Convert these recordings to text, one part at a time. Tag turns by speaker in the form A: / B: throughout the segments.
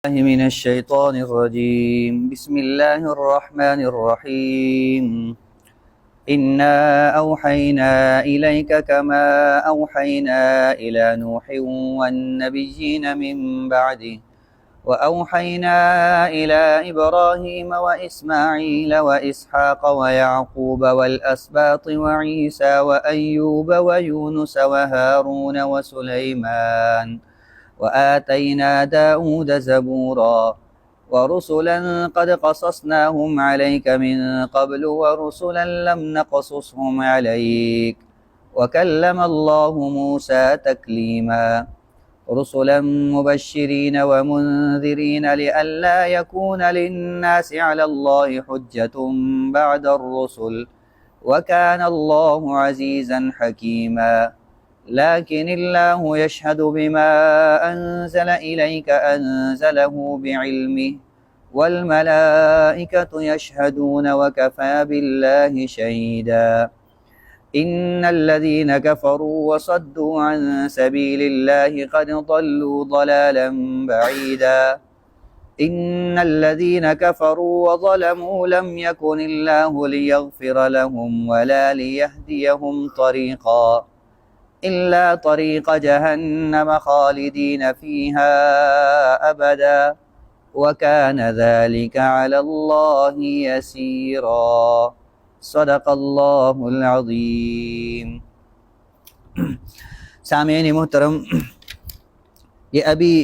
A: من الشيطان الرجيم بسم الله الرحمن الرحيم إنا أوحينا إليك كما أوحينا إلى نوح والنبيين من بعده وأوحينا إلى إبراهيم وإسماعيل وإسحاق ويعقوب والأسباط وعيسى وأيوب ويونس وهارون وسليمان وآتينا داود زبورا ورسلا قد قصصناهم عليك من قبل ورسلا لم نقصصهم عليك وكلم الله موسى تكليما رسلا مبشرين ومنذرين لئلا يكون للناس على الله حجة بعد الرسل وكان الله عزيزا حكيما لكن الله يشهد بما أنزل إليك أنزله بعلمه والملائكة يشهدون وكفى بالله شهيدا إن الذين كفروا وصدوا عن سبيل الله قد ضلوا ضلالا بعيدا إن الذين كفروا وظلموا لم يكن الله ليغفر لهم ولا ليهديهم طريقا إلا طريق جهنم خالدين فيها أبدا وكان ذلك على الله يسيرا صدق اللہ العظیم۔ سامعین محترم، یہ ابھی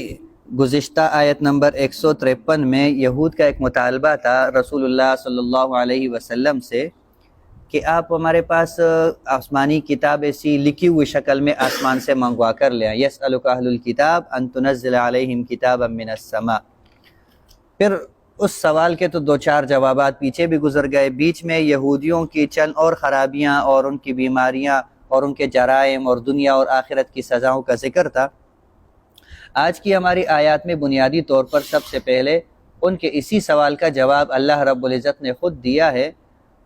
A: گزشتہ آیت نمبر 153 میں یہود کا ایک مطالبہ تھا رسول اللہ صلی اللہ علیہ وسلم سے کہ آپ ہمارے پاس آسمانی کتاب ایسی لکھی ہوئی شکل میں آسمان سے منگوا کر لیں۔ یسألک اہل الکتاب ان تنزل علیہم کتابا من السماء۔ پھر اس سوال کے تو دو چار جوابات پیچھے بھی گزر گئے، بیچ میں یہودیوں کی چند اور خرابیاں اور ان کی بیماریاں اور ان کے جرائم اور دنیا اور آخرت کی سزاؤں کا ذکر تھا۔ آج کی ہماری آیات میں بنیادی طور پر سب سے پہلے ان کے اسی سوال کا جواب اللہ رب العزت نے خود دیا ہے،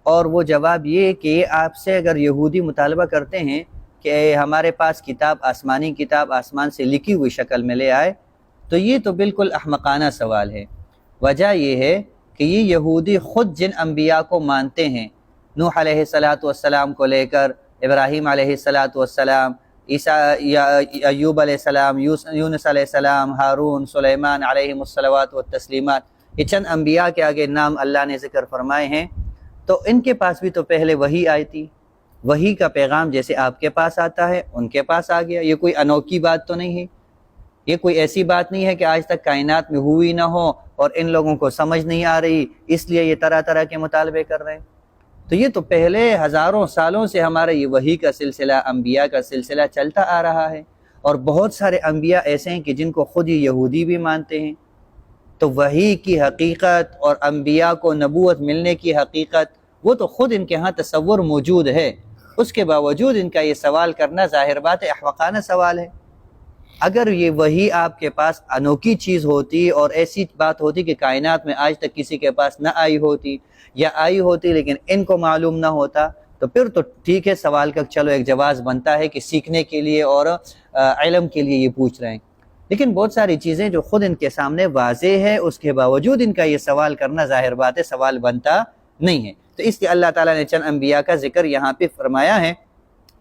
A: اور وہ جواب یہ کہ آپ سے اگر یہودی مطالبہ کرتے ہیں کہ ہمارے پاس کتاب آسمانی کتاب آسمان سے لکھی ہوئی شکل میں لے آئے، تو یہ تو بالکل احمقانہ سوال ہے۔ وجہ یہ ہے کہ یہ یہودی خود جن انبیاء کو مانتے ہیں، نوح علیہ السلام کو لے کر ابراہیم علیہ السلام، ایوب علیہ السلام، یونس علیہ السلام، ہارون، سلیمان علیہم الصلوات والتسلیمات، یہ چند انبیاء کے آگے نام اللہ نے ذکر فرمائے ہیں، تو ان کے پاس بھی تو پہلے وحی آئی تھی۔ وحی کا پیغام جیسے آپ کے پاس آتا ہے ان کے پاس آ گیا۔ یہ کوئی انوکھی بات تو نہیں ہے، یہ کوئی ایسی بات نہیں ہے کہ آج تک کائنات میں ہوئی نہ ہو اور ان لوگوں کو سمجھ نہیں آ رہی اس لیے یہ طرح طرح کے مطالبے کر رہے ہیں۔ تو یہ تو پہلے ہزاروں سالوں سے ہمارا یہ وحی کا سلسلہ، انبیاء کا سلسلہ چلتا آ رہا ہے، اور بہت سارے انبیاء ایسے ہیں کہ جن کو خود ہی یہودی بھی مانتے ہیں۔ تو وحی کی حقیقت اور انبیاء کو نبوت ملنے کی حقیقت وہ تو خود ان کے ہاں تصور موجود ہے، اس کے باوجود ان کا یہ سوال کرنا ظاہر بات ہے احمقانہ سوال ہے۔ اگر یہ وحی آپ کے پاس انوکھی چیز ہوتی اور ایسی بات ہوتی کہ کائنات میں آج تک کسی کے پاس نہ آئی ہوتی یا آئی ہوتی لیکن ان کو معلوم نہ ہوتا، تو پھر تو ٹھیک ہے، سوال کا چلو ایک جواز بنتا ہے کہ سیکھنے کے لیے اور علم کے لیے یہ پوچھ رہے ہیں۔ لیکن بہت ساری چیزیں جو خود ان کے سامنے واضح ہے، اس کے باوجود ان کا یہ سوال کرنا ظاہر بات ہے سوال بنتا نہیں ہے۔ تو اس لیے اللہ تعالیٰ نے چند انبیاء کا ذکر یہاں پہ فرمایا ہے،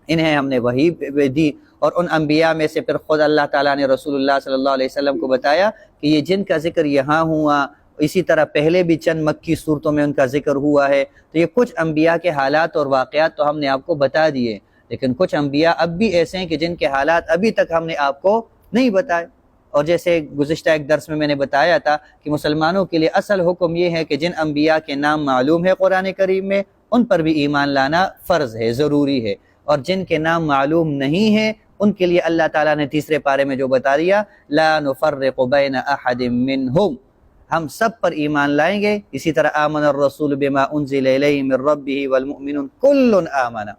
A: انہیں ہم نے وحی دی، اور ان انبیاء میں سے پھر خود اللہ تعالیٰ نے رسول اللہ صلی اللہ علیہ وسلم کو بتایا کہ یہ جن کا ذکر یہاں ہوا، اسی طرح پہلے بھی چند مکی صورتوں میں ان کا ذکر ہوا ہے۔ تو یہ کچھ انبیاء کے حالات اور واقعات تو ہم نے آپ کو بتا دیے، لیکن کچھ انبیاء اب بھی ایسے ہیں کہ جن کے حالات ابھی تک ہم نے آپ کو نہیں بتائے۔ اور جیسے گزشتہ ایک درس میں نے بتایا تھا کہ مسلمانوں کے لیے اصل حکم یہ ہے کہ جن انبیاء کے نام معلوم ہے قرآن کریم میں، ان پر بھی ایمان لانا فرض ہے، ضروری ہے، اور جن کے نام معلوم نہیں ہے ان کے لیے اللہ تعالیٰ نے تیسرے پارے میں جو بتا دیا، لا نفرق بین احد منہم، ہم سب پر ایمان لائیں گے۔ اسی طرح آمن الرسول بما انزل الیہ من ربہ والمؤمنون کل آمن،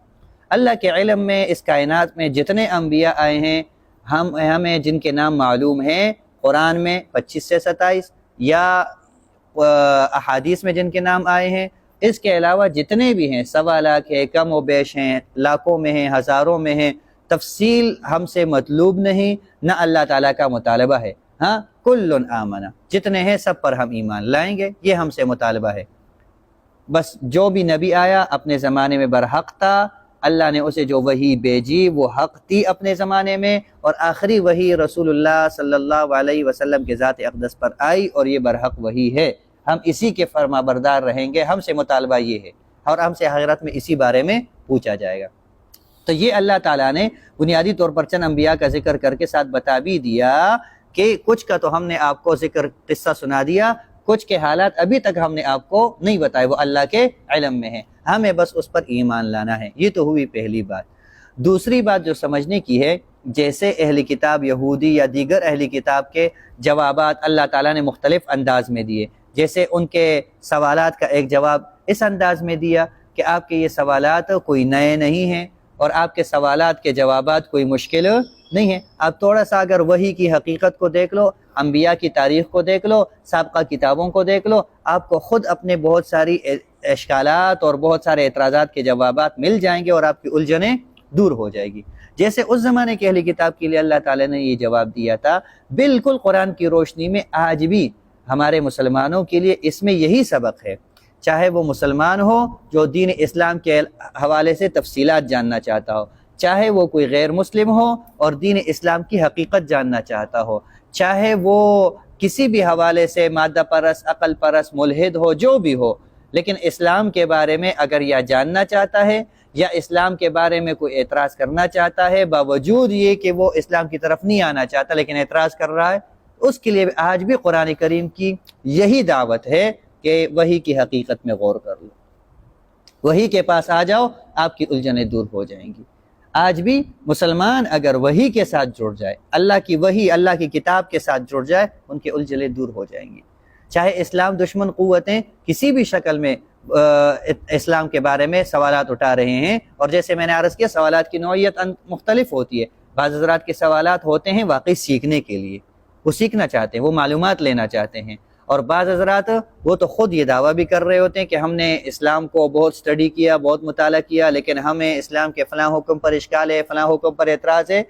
A: اللہ کے علم میں اس کائنات میں جتنے انبیاء آئے ہیں، ہمیں جن کے نام معلوم ہیں قرآن میں 25 سے 27 یا احادیث میں جن کے نام آئے ہیں، اس کے علاوہ جتنے بھی ہیں 1.25 لاکھ ہے، کم و بیش ہیں، لاکھوں میں ہیں، ہزاروں میں ہیں، تفصیل ہم سے مطلوب نہیں، نہ اللہ تعالیٰ کا مطالبہ ہے۔ ہاں کل آمنا، جتنے ہیں سب پر ہم ایمان لائیں گے، یہ ہم سے مطالبہ ہے۔ بس جو بھی نبی آیا اپنے زمانے میں برحق تھا، اللہ نے اسے جو وحی بھیجی وہ حق تھی اپنے زمانے میں، اور آخری وحی رسول اللہ صلی اللہ علیہ وسلم کے ذات اقدس پر آئی اور یہ برحق وحی ہے، ہم اسی کے فرما بردار رہیں گے، ہم سے مطالبہ یہ ہے، اور ہم سے آخرت میں اسی بارے میں پوچھا جائے گا۔ تو یہ اللہ تعالیٰ نے بنیادی طور پر چند انبیاء کا ذکر کر کے ساتھ بتا بھی دیا کہ کچھ کا تو ہم نے آپ کو ذکر قصہ سنا دیا، کچھ کے حالات ابھی تک ہم نے آپ کو نہیں بتائے، وہ اللہ کے علم میں ہیں، ہمیں بس اس پر ایمان لانا ہے۔ یہ تو ہوئی پہلی بات۔ دوسری بات جو سمجھنے کی ہے، جیسے اہل کتاب یہودی یا دیگر اہل کتاب کے جوابات اللہ تعالیٰ نے مختلف انداز میں دیے، جیسے ان کے سوالات کا ایک جواب اس انداز میں دیا کہ آپ کے یہ سوالات کوئی نئے نہیں ہیں اور آپ کے سوالات کے جوابات کوئی مشکل نہیں ہیں، آپ تھوڑا سا اگر وحی کی حقیقت کو دیکھ لو، انبیاء کی تاریخ کو دیکھ لو، سابقہ کتابوں کو دیکھ لو، آپ کو خود اپنے بہت ساری اشکالات اور بہت سارے اعتراضات کے جوابات مل جائیں گے اور آپ کی الجھنیں دور ہو جائے گی۔ جیسے اس زمانے کے اہل کتاب کے لیے اللہ تعالیٰ نے یہ جواب دیا تھا، بالکل قرآن کی روشنی میں آج بھی ہمارے مسلمانوں کے لیے اس میں یہی سبق ہے، چاہے وہ مسلمان ہو جو دین اسلام کے حوالے سے تفصیلات جاننا چاہتا ہو، چاہے وہ کوئی غیر مسلم ہو اور دین اسلام کی حقیقت جاننا چاہتا ہو، چاہے وہ کسی بھی حوالے سے مادہ پرست، عقل پرست، ملحد ہو، جو بھی ہو، لیکن اسلام کے بارے میں اگر یا جاننا چاہتا ہے یا اسلام کے بارے میں کوئی اعتراض کرنا چاہتا ہے، باوجود یہ کہ وہ اسلام کی طرف نہیں آنا چاہتا لیکن اعتراض کر رہا ہے، اس کے لیے آج بھی قرآن کریم کی یہی دعوت ہے کہ وحی کی حقیقت میں غور کر لو، وحی کے پاس آ جاؤ، آپ کی الجھنیں دور ہو جائیں گی۔ آج بھی مسلمان اگر وحی کے ساتھ جڑ جائے، اللہ کی وحی، اللہ کی کتاب کے ساتھ جڑ جائے، ان کی الجھنیں دور ہو جائیں گی۔ چاہے اسلام دشمن قوتیں کسی بھی شکل میں اسلام کے بارے میں سوالات اٹھا رہے ہیں، اور جیسے میں نے عرض کیا سوالات کی نوعیت مختلف ہوتی ہے، بعض حضرات کے سوالات ہوتے ہیں واقعی سیکھنے کے لیے، وہ سیکھنا چاہتے ہیں، وہ معلومات لینا چاہتے ہیں، اور بعض حضرات وہ تو خود یہ دعویٰ بھی کر رہے ہوتے ہیں کہ ہم نے اسلام کو بہت سٹڈی کیا، بہت مطالعہ کیا، لیکن ہمیں اسلام کے فلاں حکم پر اشکال ہے، فلاں حکم پر اعتراض ہے،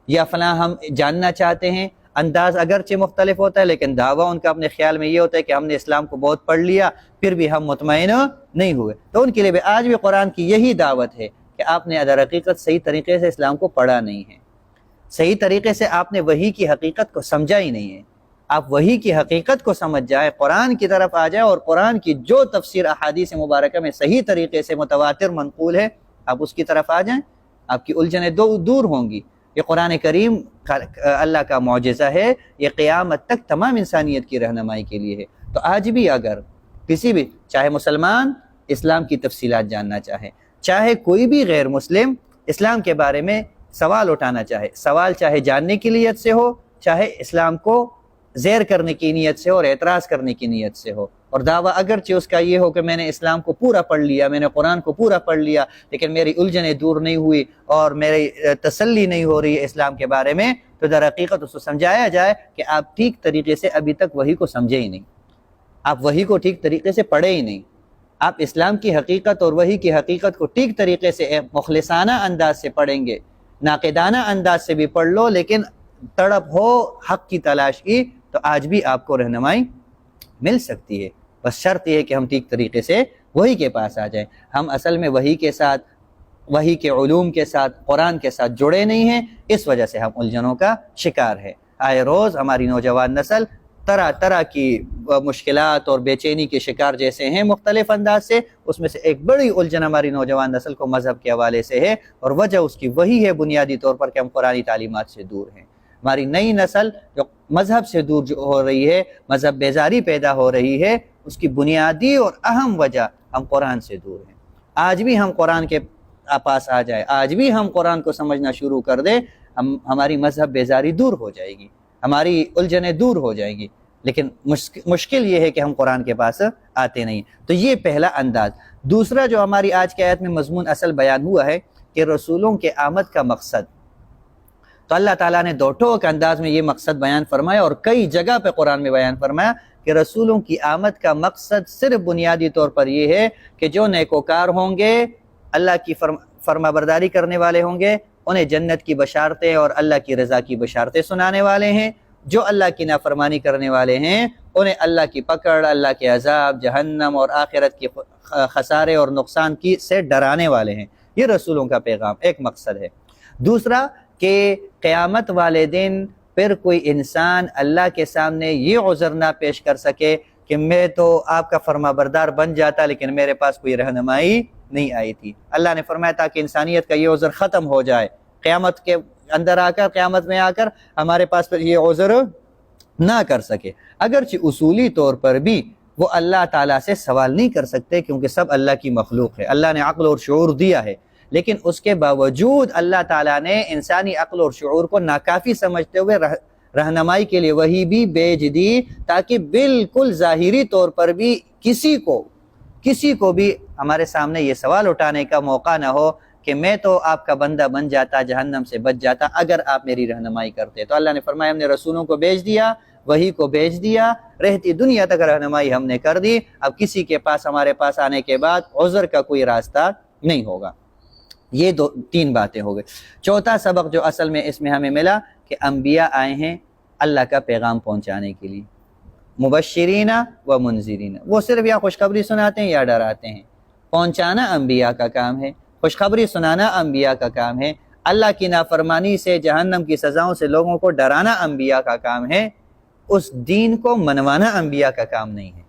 A: یا فلاں ہم جاننا چاہتے ہیں۔ انداز اگرچہ مختلف ہوتا ہے لیکن دعویٰ ان کا اپنے خیال میں یہ ہوتا ہے کہ ہم نے اسلام کو بہت پڑھ لیا پھر بھی ہم مطمئن نہیں ہوئے۔ تو ان کے لیے بھی آج بھی قرآن کی یہی دعوت ہے کہ آپ نے در حقیقت صحیح طریقے سے اسلام کو پڑھا نہیں ہے، صحیح طریقے سے آپ نے وحی کی حقیقت کو سمجھا ہی نہیں ہے۔ آپ وحی کی حقیقت کو سمجھ جائیں، قرآن کی طرف آ جائیں، اور قرآن کی جو تفسیر احادیث مبارکہ میں صحیح طریقے سے متواتر منقول ہے، آپ اس کی طرف آ جائیں، آپ کی الجھنیں دور ہوں گی۔ یہ قرآن کریم اللہ کا معجزہ ہے، یہ قیامت تک تمام انسانیت کی رہنمائی کے لیے ہے۔ تو آج بھی اگر کسی بھی، چاہے مسلمان اسلام کی تفصیلات جاننا چاہے، چاہے کوئی بھی غیر مسلم اسلام کے بارے میں سوال اٹھانا چاہے، سوال چاہے جاننے کی نیت سے ہو، چاہے اسلام کو زیر کرنے کی نیت سے ہو اور اعتراض کرنے کی نیت سے ہو، اور دعویٰ اگرچہ اس کا یہ ہو کہ میں نے اسلام کو پورا پڑھ لیا، میں نے قرآن کو پورا پڑھ لیا، لیکن میری الجھنیں دور نہیں ہوئی اور میری تسلی نہیں ہو رہی ہے اسلام کے بارے میں، تو در حقیقت اس کو سمجھایا جائے کہ آپ ٹھیک طریقے سے ابھی تک وحی کو سمجھے ہی نہیں، آپ وحی کو ٹھیک طریقے سے پڑھے ہی نہیں۔ آپ اسلام کی حقیقت اور وحی کی حقیقت کو ٹھیک طریقے سے مخلصانہ انداز سے پڑھیں گے، ناقدانہ انداز سے بھی پڑھ لو، لیکن تڑپ ہو حق کی تلاش کی، تو آج بھی آپ کو رہنمائی مل سکتی ہے۔ بس شرط یہ ہے کہ ہم ٹھیک طریقے سے وحی کے پاس آ جائیں۔ ہم اصل میں وحی کے ساتھ، وحی کے علوم کے ساتھ، قرآن کے ساتھ جڑے نہیں ہیں، اس وجہ سے ہم الجھنوں کا شکار ہے۔ آئے روز ہماری نوجوان نسل طرح طرح کی مشکلات اور بے چینی کے شکار جیسے ہیں مختلف انداز سے، اس میں سے ایک بڑی الجھن ہماری نوجوان نسل کو مذہب کے حوالے سے ہے، اور وجہ اس کی وہی ہے بنیادی طور پر کہ ہم قرآنی تعلیمات سے دور ہیں۔ ہماری نئی نسل جو مذہب سے دور ہو رہی ہے، مذہب بیزاری پیدا ہو رہی ہے، اس کی بنیادی اور اہم وجہ ہم قرآن سے دور ہیں۔ آج بھی ہم قرآن کے پاس آ جائے، آج بھی ہم قرآن کو سمجھنا شروع کر دیں، ہماری مذہب بیزاری دور ہو جائے گی، ہماری الجھنیں دور ہو جائیں گی، لیکن مشکل یہ ہے کہ ہم قرآن کے پاس آتے نہیں۔ تو یہ پہلا انداز۔ دوسرا جو ہماری آج کی آیت میں مضمون اصل بیان ہوا ہے کہ رسولوں کے آمد کا مقصد، تو اللہ تعالیٰ نے دو ٹوک انداز میں یہ مقصد بیان فرمایا، اور کئی جگہ پہ قرآن میں بیان فرمایا کہ رسولوں کی آمد کا مقصد صرف بنیادی طور پر یہ ہے کہ جو نیکوکار ہوں گے، اللہ کی فرما برداری کرنے والے ہوں گے، انہیں جنت کی بشارتیں اور اللہ کی رضا کی بشارتیں سنانے والے ہیں، جو اللہ کی نافرمانی کرنے والے ہیں انہیں اللہ کی پکڑ، اللہ کے عذاب، جہنم اور آخرت کی خسارے اور نقصان کی سے ڈرانے والے ہیں۔ یہ رسولوں کا پیغام ایک مقصد ہے۔ دوسرا کہ قیامت والے دن پھر کوئی انسان اللہ کے سامنے یہ عذر نہ پیش کر سکے کہ میں تو آپ کا فرما بردار بن جاتا لیکن میرے پاس کوئی رہنمائی نہیں آئی تھی۔ اللہ نے فرمایا تاکہ انسانیت کا یہ عذر ختم ہو جائے، قیامت کے اندر آ کر، قیامت میں آ کر ہمارے پاس پھر یہ عذر نہ کر سکے۔ اگرچہ اصولی طور پر بھی وہ اللہ تعالیٰ سے سوال نہیں کر سکتے کیونکہ سب اللہ کی مخلوق ہے، اللہ نے عقل اور شعور دیا ہے، لیکن اس کے باوجود اللہ تعالیٰ نے انسانی عقل اور شعور کو ناکافی سمجھتے ہوئے رہنمائی کے لیے وحی بھی بھیج دی تاکہ بالکل ظاہری طور پر بھی کسی کو بھی ہمارے سامنے یہ سوال اٹھانے کا موقع نہ ہو کہ میں تو آپ کا بندہ بن جاتا، جہنم سے بچ جاتا اگر آپ میری رہنمائی کرتے۔ تو اللہ نے فرمایا ہم نے رسولوں کو بھیج دیا، وحی کو بھیج دیا، رہتی دنیا تک رہنمائی ہم نے کر دی، اب کسی کے پاس ہمارے پاس آنے کے بعد عذر کا کوئی راستہ نہیں ہوگا۔ یہ تین باتیں ہو گئی۔ چوتھا سبق جو اصل میں اس میں ہمیں ملا کہ انبیاء آئے ہیں اللہ کا پیغام پہنچانے کے لیے، مبشرین و منذرین، وہ صرف یا خوشخبری سناتے ہیں یا ڈراتے ہیں۔ پہنچانا انبیاء کا کام ہے، خوشخبری سنانا انبیاء کا کام ہے، اللہ کی نافرمانی سے، جہنم کی سزاؤں سے لوگوں کو ڈرانا انبیاء کا کام ہے، اس دین کو منوانا انبیاء کا کام نہیں ہے۔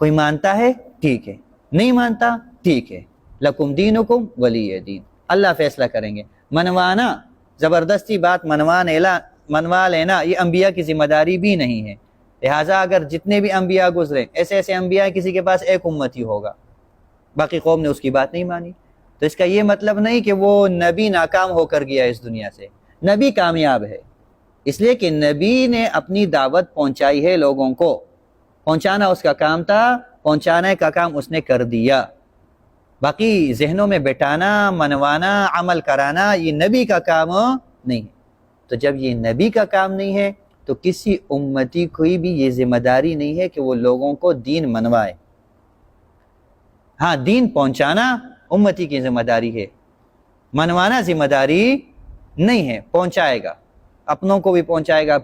A: کوئی مانتا ہے ٹھیک ہے، نہیں مانتا ٹھیک ہے، لکم دینکم ولی دین، اللہ فیصلہ کریں گے۔ منوانا، زبردستی بات منوا لینا یہ انبیاء کی ذمہ داری بھی نہیں ہے۔ لہٰذا اگر جتنے بھی انبیاء گزرے، ایسے انبیاء کسی کے پاس ایک امتی ہوگا، باقی قوم نے اس کی بات نہیں مانی، تو اس کا یہ مطلب نہیں کہ وہ نبی ناکام ہو کر گیا اس دنیا سے، نبی کامیاب ہے، اس لیے کہ نبی نے اپنی دعوت پہنچائی ہے، لوگوں کو پہنچانا اس کا کام تھا، پہنچانے کا کام اس نے کر دیا، باقی ذہنوں میں بٹھانا، منوانا، عمل کرانا یہ نبی کا کام نہیں ہے۔ تو جب یہ نبی کا کام نہیں ہے تو کسی امتی کوئی بھی یہ ذمہ داری نہیں ہے کہ وہ لوگوں کو دین منوائے۔ ہاں دین پہنچانا امتی کی ذمہ داری ہے، منوانا ذمہ داری نہیں ہے، پہنچائے گا، اپنوں کو بھی پہنچائے گا،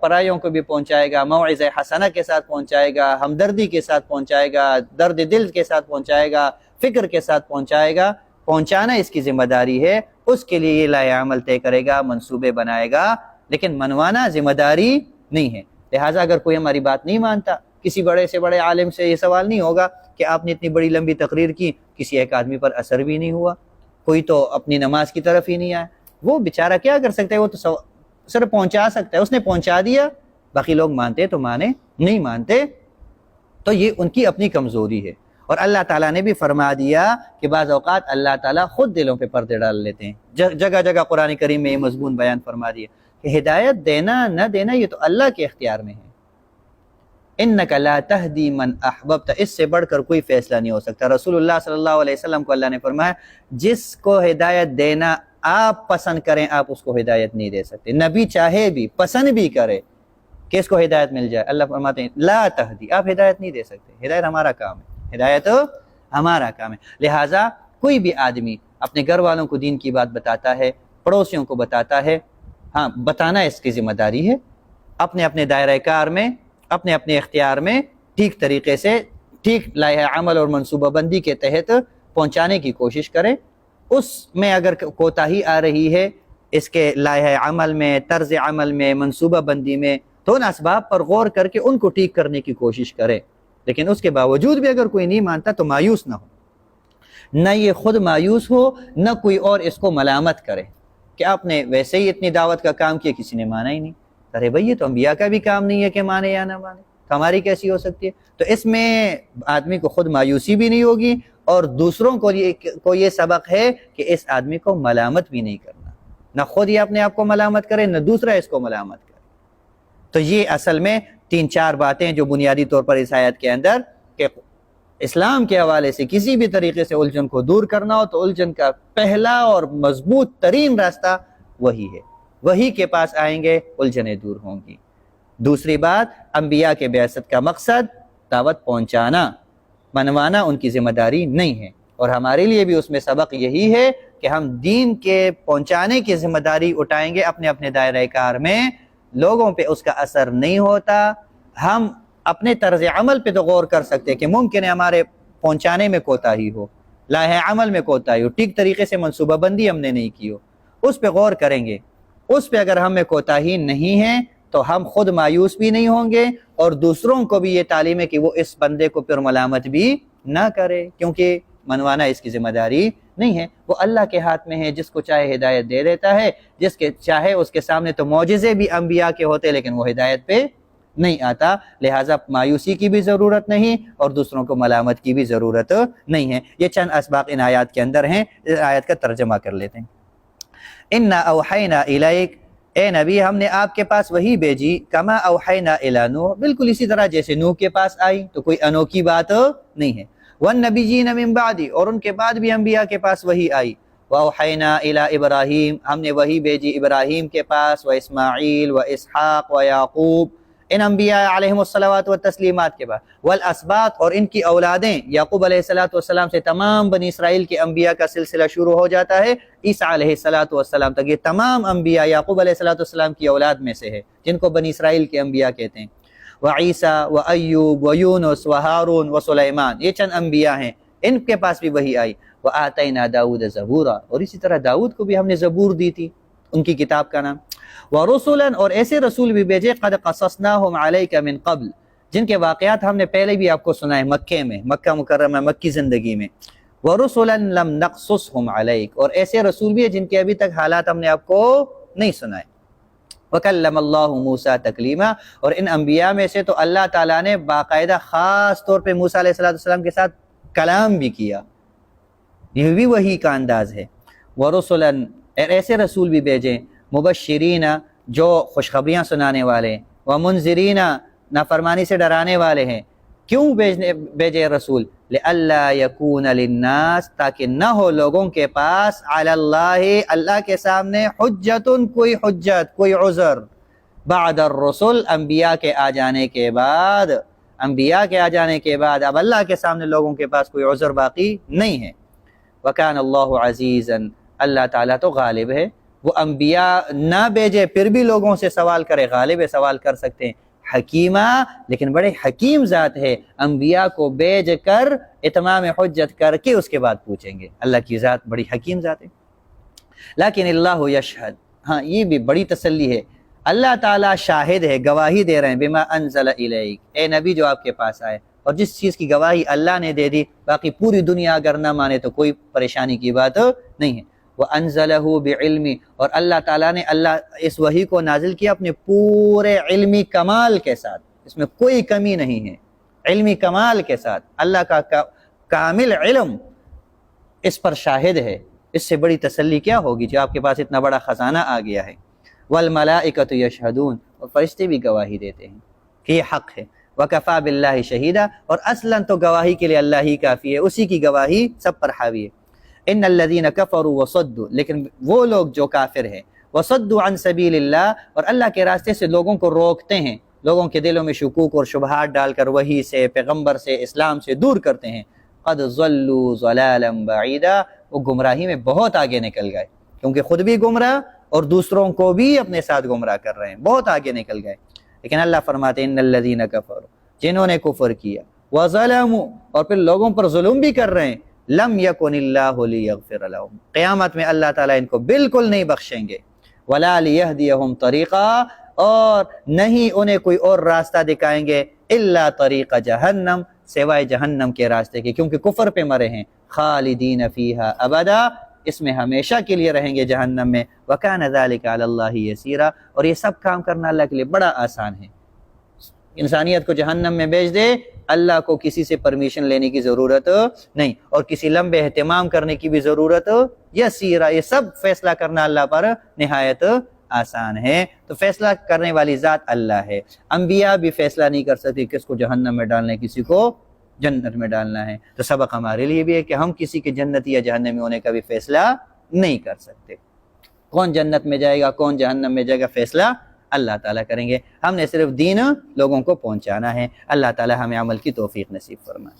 A: پرایوں کو بھی پہنچائے گا، موعظہ حسنہ کے ساتھ پہنچائے گا، ہمدردی کے ساتھ پہنچائے گا، درد دل کے ساتھ پہنچائے گا، فکر کے ساتھ پہنچائے گا۔ پہنچانا اس کی ذمہ داری ہے، اس کے لیے یہ لائحہ عمل طے کرے گا، منصوبے بنائے گا، لیکن منوانا ذمہ داری نہیں ہے۔ لہٰذا اگر کوئی ہماری بات نہیں مانتا، کسی بڑے سے بڑے عالم سے یہ سوال نہیں ہوگا کہ آپ نے اتنی بڑی لمبی تقریر کی، کسی ایک آدمی پر اثر بھی نہیں ہوا، کوئی تو اپنی نماز کی طرف ہی نہیں آیا، وہ بیچارہ کیا کر سکتا ہے؟ وہ تو صرف پہنچا سکتا ہے، اس نے پہنچا دیا، باقی لوگ مانتے تو مانے، نہیں مانتے تو یہ ان کی اپنی کمزوری ہے۔ اور اللہ تعالیٰ نے بھی فرما دیا کہ بعض اوقات اللہ تعالیٰ خود دلوں پہ پردے ڈال لیتے ہیں، جگہ جگہ قرآن کریم میں یہ مضمون بیان فرما دیا کہ ہدایت دینا نہ دینا یہ تو اللہ کے اختیار میں ہے۔ انک لا تہدی من احببت، اس سے بڑھ کر کوئی فیصلہ نہیں ہو سکتا۔ رسول اللہ صلی اللہ علیہ وسلم کو اللہ نے فرمایا جس کو ہدایت دینا آپ پسند کریں آپ اس کو ہدایت نہیں دے سکتے، نبی چاہے بھی پسند بھی کرے کہ اس کو ہدایت مل جائے، اللہ فرماتے ہیں لا تہدی، آپ ہدایت نہیں دے سکتے، ہدایت ہمارا کام ہے، ہدایت ہمارا کام ہے۔ لہٰذا کوئی بھی آدمی اپنے گھر والوں کو دین کی بات بتاتا ہے، پڑوسیوں کو بتاتا ہے، ہاں بتانا اس کی ذمہ داری ہے، اپنے اپنے دائرہ کار میں، اپنے اپنے اختیار میں ٹھیک طریقے سے، ٹھیک لائحہ عمل اور منصوبہ بندی کے تحت پہنچانے کی کوشش کریں۔ اس میں اگر کوتاہی آ رہی ہے اس کے لائحہ عمل میں، طرز عمل میں، منصوبہ بندی میں، تو ان اسباب پر غور کر کے ان کو ٹھیک کرنے کی کوشش کریں، لیکن اس کے باوجود بھی اگر کوئی نہیں مانتا تو مایوس نہ ہو، نہ یہ خود مایوس ہو، نہ کوئی اور اس کو ملامت کرے کہ آپ نے ویسے ہی اتنی دعوت کا کام کیا کسی نے مانا ہی نہیں۔ ارے بھائی یہ تو انبیاء کا بھی کام نہیں ہے کہ مانے یا نہ مانے، ہماری کیسی ہو سکتی ہے؟ تو اس میں آدمی کو خود مایوسی بھی نہیں ہوگی اور دوسروں کو یہ سبق ہے کہ اس آدمی کو ملامت بھی نہیں کرنا، نہ خود یہ اپنے آپ کو ملامت کرے نہ دوسرا اس کو ملامت کرے۔ تو یہ اصل میں 3-4 باتیں جو بنیادی طور پر اس آیت کے اندر کہ اسلام کے حوالے سے کسی بھی طریقے سے الجھن کو دور کرنا ہو تو الجھن کا پہلا اور مضبوط ترین راستہ وہی ہے، وہی کے پاس آئیں گے الجھنیں دور ہوں گی۔ دوسری بات، انبیاء کے بعثت کا مقصد دعوت پہنچانا، منوانا ان کی ذمہ داری نہیں ہے، اور ہمارے لیے بھی اس میں سبق یہی ہے کہ ہم دین کے پہنچانے کی ذمہ داری اٹھائیں گے اپنے اپنے دائرہ کار میں، لوگوں پہ اس کا اثر نہیں ہوتا. ہم اپنے طرز عمل پہ تو غور کر سکتے کہ ممکن ہے ہمارے پہنچانے میں کوتاہی ہو، لاہ عمل میں کوتاہی ہو، ٹھیک طریقے سے منصوبہ بندی ہم نے نہیں کی ہو، اس پہ غور کریں گے. اس پہ اگر ہمیں کوتاہی نہیں ہے تو ہم خود مایوس بھی نہیں ہوں گے، اور دوسروں کو بھی یہ تعلیم ہے کہ وہ اس بندے کو پھر ملامت بھی نہ کرے، کیونکہ منوانا اس کی ذمہ داری نہیں ہے، وہ اللہ کے ہاتھ میں ہے. جس کو چاہے ہدایت دے دیتا ہے، جس کے چاہے اس کے سامنے تو معجزے بھی انبیاء کے ہوتے لیکن وہ ہدایت پہ نہیں آتا. لہٰذا مایوسی کی بھی ضرورت نہیں اور دوسروں کو ملامت کی بھی ضرورت نہیں ہے. یہ چند اسباق ان آیات کے اندر ہیں. اس آیت کا ترجمہ کر لیتے ہیں. اِنَّا أَوْحَيْنَا إِلَيْكَ، اے نبی ہم نے آپ کے پاس وحی بھیجی، کما اوحینا الی نوح، بالکل اسی طرح جیسے نوح کے پاس آئی، تو کوئی انوکھی بات نہیں ہے. وَالنَّبِيِّينَ مِن بَعْدِ، اور ان کے بعد بھی انبیاء کے پاس وحی آئی. وَأَوْحَيْنَا إِلَىٰ إِبْرَاهِيمَ، ہم نے وحی بھیجی ابراہیم کے پاس، وَإِسْمَاعِيلَ وَإِسْحَاقَ وَيَعْقُوبَ، ان انبیاء علیہم الصلوات والتسلیمات کے بعد. والاسباط، اور ان کی اولادیں، یعقوب علیہ السلام سے تمام بنی اسرائیل کے انبیاء کا سلسلہ شروع ہو جاتا ہے عیسیٰ علیہ السلام تک. یہ تمام انبیاء یعقوب علیہ السلام کی اولاد میں سے ہے، جن کو بنی اسرائیل کے انبیاء کہتے ہیں. وعیسیٰ وایوب ویونس وہارون وسلیمان، یہ چند انبیاء ہیں، ان کے پاس بھی وحی آئی. وآتینا داؤد زبورا، اور اسی طرح داؤد کو بھی ہم نے زبور دی تھی، ان کی کتاب کا نام. وَرُسُلًا، اور ایسے رسول بھی بھیجے، قَدْ قَصَصْنَاهُمْ عَلَيْكَ مِن قَبْلِ، جن کے واقعات ہم نے پہلے بھی آپ کو سنائے مکے میں، مکہ مکرمہ مکی زندگی میں. وَرُسُلًا لَمْ نَقْصُصْهُمْ عَلَيْكَ، اور ایسے رسول بھی ہیں جن کے ابھی تک حالات ہم نے آپ کو نہیں سنائے. وَكَلَّمَ اللَّهُ مُوسَىٰ تَكْلِيمًا، اور ان انبیاء میں سے تو اللہ تعالیٰ نے باقاعدہ خاص طور پہ موسیٰ علیہ السلام کے ساتھ کلام بھی کیا، یہ بھی وحی کا انداز ہے. وَرُسُلًا، ایسے رسول بھی بھیجیں، مبشرین، جو خوشخبریاں سنانے والے ہیں، ومنذرین، نافرمانی سے ڈرانے والے ہیں. کیوں بھیجے رسول؟ لئلا یکون للناس، تاکہ نہ ہو لوگوں کے پاس، علی اللہ کے سامنے، حجت، کوئی حجت، کوئی عذر، بعد الرسل، انبیاء کے آ جانے کے بعد. انبیاء کے آ جانے کے بعد اب اللہ کے سامنے لوگوں کے پاس کوئی عذر باقی نہیں ہے. وکان اللہ عزیزا، اللہ تعالیٰ تو غالب ہے. وہ انبیاء نہ بھیجے پھر بھی لوگوں سے سوال کرے، غالب ہے، سوال کر سکتے ہیں. حکیمہ، لیکن بڑے حکیم ذات ہے، انبیاء کو بھیج کر اتمام حجت کر کے اس کے بعد پوچھیں گے. اللہ کی ذات بڑی حکیم ذات ہے. لیکن اللہ یشہد، ہاں یہ بھی بڑی تسلی ہے، اللہ تعالیٰ شاہد ہے، گواہی دے رہے ہیں، بما انزل الیک، اے نبی جو آپ کے پاس آئے. اور جس چیز کی گواہی اللہ نے دے دی، باقی پوری دنیا اگر نہ مانے تو کوئی پریشانی کی بات نہیں ہے. وَأَنزَلَهُ بِعِلْمِ، اور اللہ تعالیٰ نے اس وحی کو نازل کیا اپنے پورے علمی کمال کے ساتھ، اس میں کوئی کمی نہیں ہے، علمی کمال کے ساتھ. اللہ کا کامل علم اس پر شاہد ہے. اس سے بڑی تسلی کیا ہوگی جو آپ کے پاس اتنا بڑا خزانہ آ گیا ہے. وَالْمَلَائِكَةُ يَشْهَدُونَ، اور فرشتے بھی گواہی دیتے ہیں کہ یہ حق ہے. وَكَفَى بِاللَّهِ شَهِيدًا، اور اصلاً تو گواہی کے لیے اللہ ہی کافی ہے، اسی کی گواہی سب پر حاوی ہے. ان الذين كفروا وصدوا، لیکن وہ لوگ جو کافر ہیں، وصدوا عن سبیل اللہ، اور اللہ کے راستے سے لوگوں کو روکتے ہیں، لوگوں کے دلوں میں شکوک اور شبہات ڈال کر وحی سے، پیغمبر سے، اسلام سے دور کرتے ہیں. قد ضلوا ضلالا بعیدا، وہ گمراہی میں بہت آگے نکل گئے، کیونکہ خود بھی گمراہ اور دوسروں کو بھی اپنے ساتھ گمراہ کر رہے ہیں، بہت آگے نکل گئے. لیکن اللہ فرماتے ہیں ان الذين كفروا، جنہوں نے کفر کیا، وظلموا، اور پھر لوگوں پر ظلم بھی کر رہے ہیں، لم یکن اللہ لیغفر لهم، قیامت میں اللہ تعالیٰ ان کو بالکل نہیں بخشیں گے. ولا لیہدیہم طریقا، اور نہیں انہیں کوئی اور راستہ دکھائیں گے، الا طریق جہنم، سوائے جہنم کے راستے کے، کیونکہ کفر پہ مرے ہیں. خالدین فیہا ابدا، اس میں ہمیشہ کے لیے رہیں گے جہنم میں. وکان ذلک علی اللہ یسیرا، اور یہ سب کام کرنا اللہ کے لیے بڑا آسان ہے. انسانیت کو جہنم میں بھیج دے، اللہ کو کسی سے پرمیشن لینے کی ضرورت نہیں، اور کسی لمبے اہتمام کرنے کی بھی ضرورت. یسیرا، یہ سب فیصلہ کرنا اللہ پر نہایت آسان ہے. تو فیصلہ کرنے والی ذات اللہ ہے. انبیاء بھی فیصلہ نہیں کر سکتے کس کو جہنم میں ڈالنا ہے، کسی کو جنت میں ڈالنا ہے. تو سبق ہمارے لیے بھی ہے کہ ہم کسی کے جنتی یا جہنمی ہونے کا بھی فیصلہ نہیں کر سکتے. کون جنت میں جائے گا، کون جہنم میں جائے گا، فیصلہ اللہ تعالیٰ کریں گے. ہم نے صرف دین لوگوں کو پہنچانا ہے. اللہ تعالیٰ ہمیں عمل کی توفیق نصیب فرمائے.